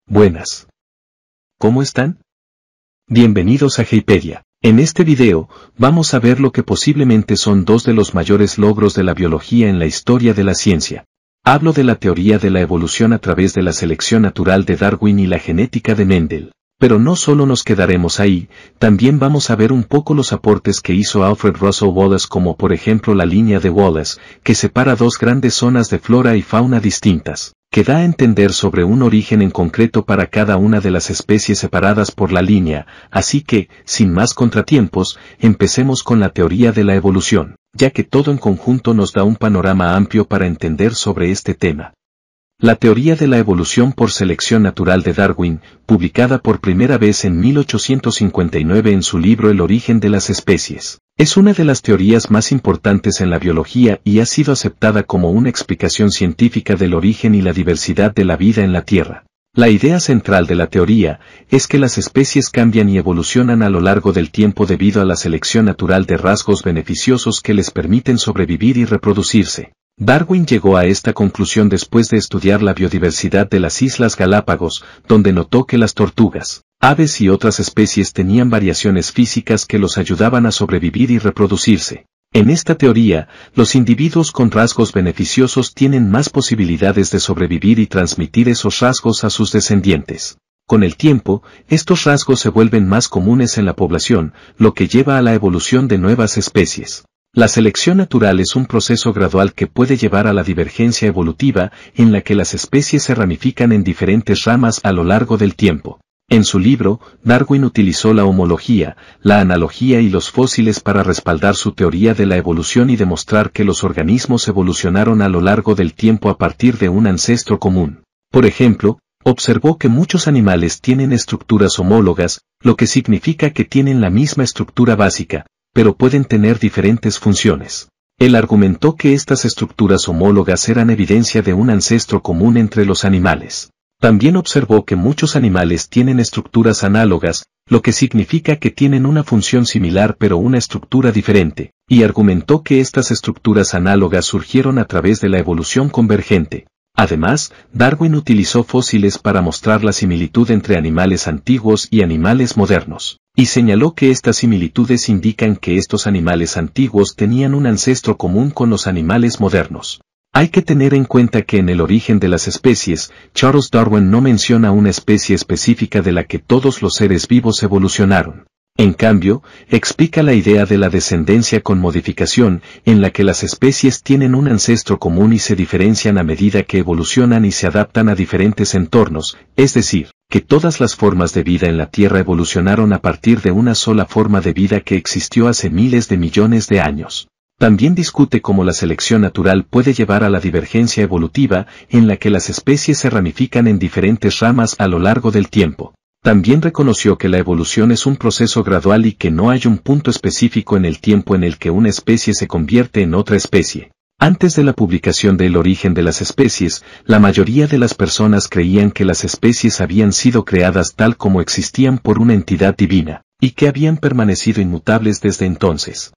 Buenas. ¿Cómo están? Bienvenidos a Heipedia. En este video, vamos a ver lo que posiblemente son dos de los mayores logros de la biología en la historia de la ciencia. Hablo de la teoría de la evolución a través de la selección natural de Darwin y la genética de Mendel. Pero no solo nos quedaremos ahí, también vamos a ver un poco los aportes que hizo Alfred Russel Wallace, como por ejemplo la línea de Wallace, que separa dos grandes zonas de flora y fauna distintas, que da a entender sobre un origen en concreto para cada una de las especies separadas por la línea. Así que, sin más contratiempos, empecemos con la teoría de la evolución, ya que todo en conjunto nos da un panorama amplio para entender sobre este tema. La teoría de la evolución por selección natural de Darwin, publicada por primera vez en 1859 en su libro El origen de las especies, es una de las teorías más importantes en la biología y ha sido aceptada como una explicación científica del origen y la diversidad de la vida en la Tierra. La idea central de la teoría es que las especies cambian y evolucionan a lo largo del tiempo debido a la selección natural de rasgos beneficiosos que les permiten sobrevivir y reproducirse. Darwin llegó a esta conclusión después de estudiar la biodiversidad de las Islas Galápagos, donde notó que las tortugas, aves y otras especies tenían variaciones físicas que los ayudaban a sobrevivir y reproducirse. En esta teoría, los individuos con rasgos beneficiosos tienen más posibilidades de sobrevivir y transmitir esos rasgos a sus descendientes. Con el tiempo, estos rasgos se vuelven más comunes en la población, lo que lleva a la evolución de nuevas especies. La selección natural es un proceso gradual que puede llevar a la divergencia evolutiva, en la que las especies se ramifican en diferentes ramas a lo largo del tiempo. En su libro, Darwin utilizó la homología, la analogía y los fósiles para respaldar su teoría de la evolución y demostrar que los organismos evolucionaron a lo largo del tiempo a partir de un ancestro común. Por ejemplo, observó que muchos animales tienen estructuras homólogas, lo que significa que tienen la misma estructura básica, pero pueden tener diferentes funciones. Él argumentó que estas estructuras homólogas eran evidencia de un ancestro común entre los animales. También observó que muchos animales tienen estructuras análogas, lo que significa que tienen una función similar pero una estructura diferente, y argumentó que estas estructuras análogas surgieron a través de la evolución convergente. Además, Darwin utilizó fósiles para mostrar la similitud entre animales antiguos y animales modernos, y señaló que estas similitudes indican que estos animales antiguos tenían un ancestro común con los animales modernos. Hay que tener en cuenta que en el origen de las especies, Charles Darwin no menciona una especie específica de la que todos los seres vivos evolucionaron. En cambio, explica la idea de la descendencia con modificación, en la que las especies tienen un ancestro común y se diferencian a medida que evolucionan y se adaptan a diferentes entornos, es decir, que todas las formas de vida en la Tierra evolucionaron a partir de una sola forma de vida que existió hace miles de millones de años. También discute cómo la selección natural puede llevar a la divergencia evolutiva, en la que las especies se ramifican en diferentes ramas a lo largo del tiempo. También reconoció que la evolución es un proceso gradual y que no hay un punto específico en el tiempo en el que una especie se convierte en otra especie. Antes de la publicación de El origen de las especies, la mayoría de las personas creían que las especies habían sido creadas tal como existían por una entidad divina, y que habían permanecido inmutables desde entonces.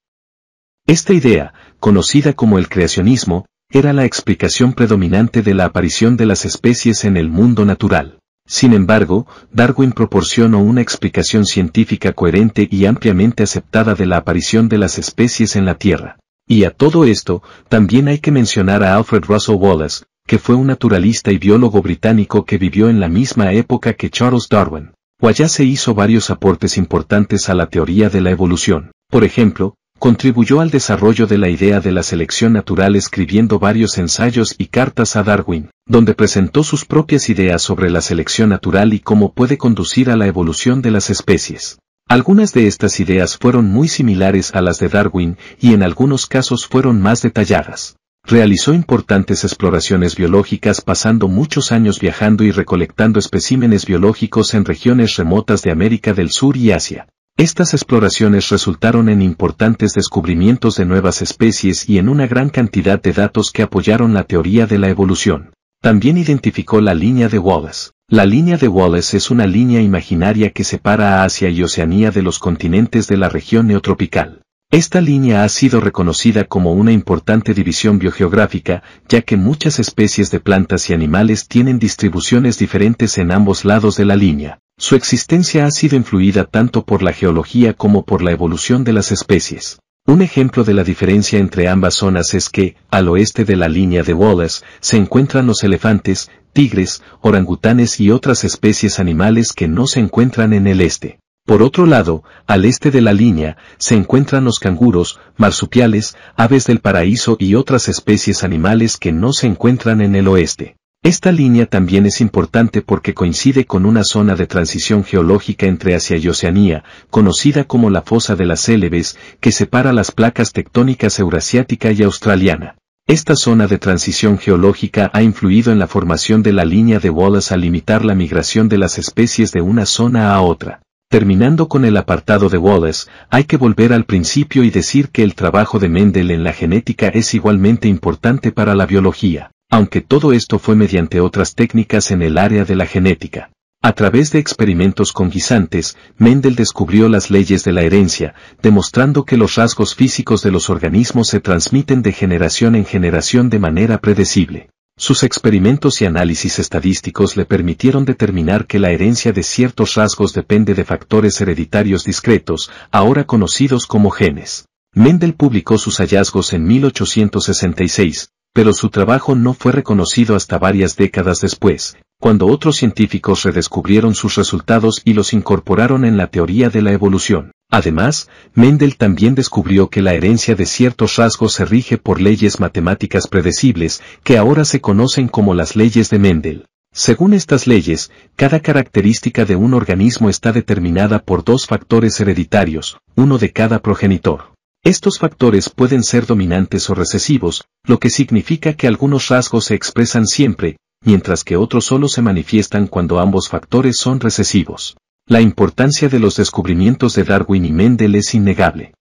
Esta idea, conocida como el creacionismo, era la explicación predominante de la aparición de las especies en el mundo natural. Sin embargo, Darwin proporcionó una explicación científica coherente y ampliamente aceptada de la aparición de las especies en la Tierra. Y a todo esto, también hay que mencionar a Alfred Russel Wallace, que fue un naturalista y biólogo británico que vivió en la misma época que Charles Darwin. Wallace hizo varios aportes importantes a la teoría de la evolución. Por ejemplo, contribuyó al desarrollo de la idea de la selección natural escribiendo varios ensayos y cartas a Darwin, donde presentó sus propias ideas sobre la selección natural y cómo puede conducir a la evolución de las especies. Algunas de estas ideas fueron muy similares a las de Darwin y en algunos casos fueron más detalladas. Realizó importantes exploraciones biológicas pasando muchos años viajando y recolectando especímenes biológicos en regiones remotas de América del Sur y Asia. Estas exploraciones resultaron en importantes descubrimientos de nuevas especies y en una gran cantidad de datos que apoyaron la teoría de la evolución. También identificó la línea de Wallace. La línea de Wallace es una línea imaginaria que separa a Asia y Oceanía de los continentes de la región neotropical. Esta línea ha sido reconocida como una importante división biogeográfica, ya que muchas especies de plantas y animales tienen distribuciones diferentes en ambos lados de la línea. Su existencia ha sido influida tanto por la geología como por la evolución de las especies. Un ejemplo de la diferencia entre ambas zonas es que, al oeste de la línea de Wallace, se encuentran los elefantes, tigres, orangutanes y otras especies animales que no se encuentran en el este. Por otro lado, al este de la línea, se encuentran los canguros, marsupiales, aves del paraíso y otras especies animales que no se encuentran en el oeste. Esta línea también es importante porque coincide con una zona de transición geológica entre Asia y Oceanía, conocida como la Fosa de las Célebes, que separa las placas tectónicas eurasiática y australiana. Esta zona de transición geológica ha influido en la formación de la línea de Wallace al limitar la migración de las especies de una zona a otra. Terminando con el apartado de Wallace, hay que volver al principio y decir que el trabajo de Mendel en la genética es igualmente importante para la biología, aunque todo esto fue mediante otras técnicas en el área de la genética. A través de experimentos con guisantes, Mendel descubrió las leyes de la herencia, demostrando que los rasgos físicos de los organismos se transmiten de generación en generación de manera predecible. Sus experimentos y análisis estadísticos le permitieron determinar que la herencia de ciertos rasgos depende de factores hereditarios discretos, ahora conocidos como genes. Mendel publicó sus hallazgos en 1866, pero su trabajo no fue reconocido hasta varias décadas después, cuando otros científicos redescubrieron sus resultados y los incorporaron en la teoría de la evolución. Además, Mendel también descubrió que la herencia de ciertos rasgos se rige por leyes matemáticas predecibles, que ahora se conocen como las leyes de Mendel. Según estas leyes, cada característica de un organismo está determinada por dos factores hereditarios, uno de cada progenitor. Estos factores pueden ser dominantes o recesivos, lo que significa que algunos rasgos se expresan siempre, mientras que otros solo se manifiestan cuando ambos factores son recesivos. La importancia de los descubrimientos de Darwin y Mendel es innegable.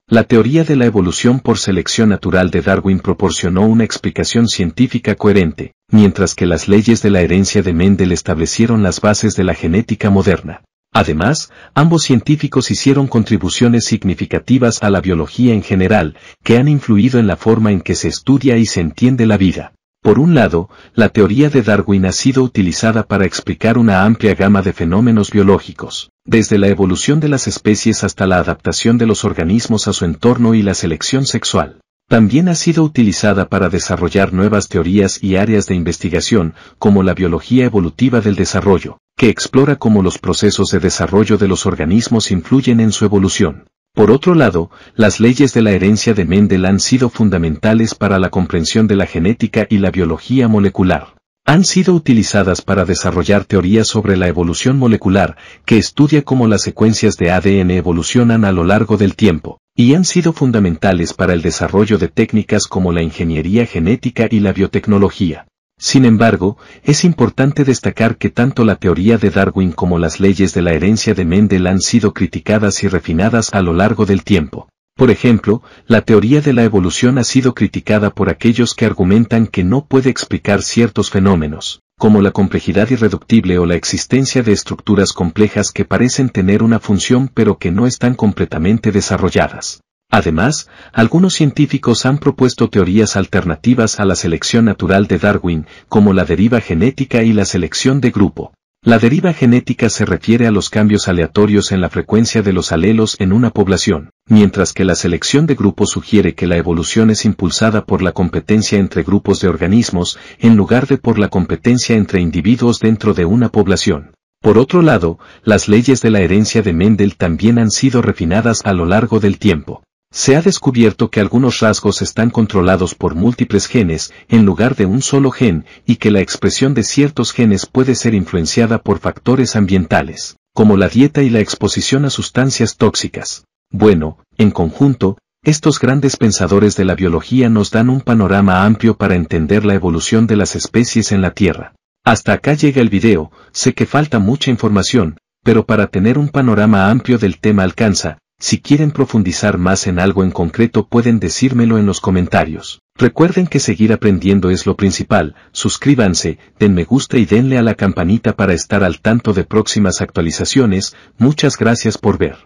La teoría de la evolución por selección natural de Darwin proporcionó una explicación científica coherente, mientras que las leyes de la herencia de Mendel establecieron las bases de la genética moderna. Además, ambos científicos hicieron contribuciones significativas a la biología en general, que han influido en la forma en que se estudia y se entiende la vida. Por un lado, la teoría de Darwin ha sido utilizada para explicar una amplia gama de fenómenos biológicos, desde la evolución de las especies hasta la adaptación de los organismos a su entorno y la selección sexual. También ha sido utilizada para desarrollar nuevas teorías y áreas de investigación, como la biología evolutiva del desarrollo, que explora cómo los procesos de desarrollo de los organismos influyen en su evolución. Por otro lado, las leyes de la herencia de Mendel han sido fundamentales para la comprensión de la genética y la biología molecular. Han sido utilizadas para desarrollar teorías sobre la evolución molecular, que estudia cómo las secuencias de ADN evolucionan a lo largo del tiempo, y han sido fundamentales para el desarrollo de técnicas como la ingeniería genética y la biotecnología. Sin embargo, es importante destacar que tanto la teoría de Darwin como las leyes de la herencia de Mendel han sido criticadas y refinadas a lo largo del tiempo. Por ejemplo, la teoría de la evolución ha sido criticada por aquellos que argumentan que no puede explicar ciertos fenómenos, como la complejidad irreductible o la existencia de estructuras complejas que parecen tener una función pero que no están completamente desarrolladas. Además, algunos científicos han propuesto teorías alternativas a la selección natural de Darwin, como la deriva genética y la selección de grupo. La deriva genética se refiere a los cambios aleatorios en la frecuencia de los alelos en una población, mientras que la selección de grupo sugiere que la evolución es impulsada por la competencia entre grupos de organismos, en lugar de por la competencia entre individuos dentro de una población. Por otro lado, las leyes de la herencia de Mendel también han sido refinadas a lo largo del tiempo. Se ha descubierto que algunos rasgos están controlados por múltiples genes, en lugar de un solo gen, y que la expresión de ciertos genes puede ser influenciada por factores ambientales, como la dieta y la exposición a sustancias tóxicas. Bueno, en conjunto, estos grandes pensadores de la biología nos dan un panorama amplio para entender la evolución de las especies en la Tierra. Hasta acá llega el video, sé que falta mucha información, pero para tener un panorama amplio del tema alcanza. Si quieren profundizar más en algo en concreto pueden decírmelo en los comentarios. Recuerden que seguir aprendiendo es lo principal, suscríbanse, den me gusta y denle a la campanita para estar al tanto de próximas actualizaciones. Muchas gracias por ver.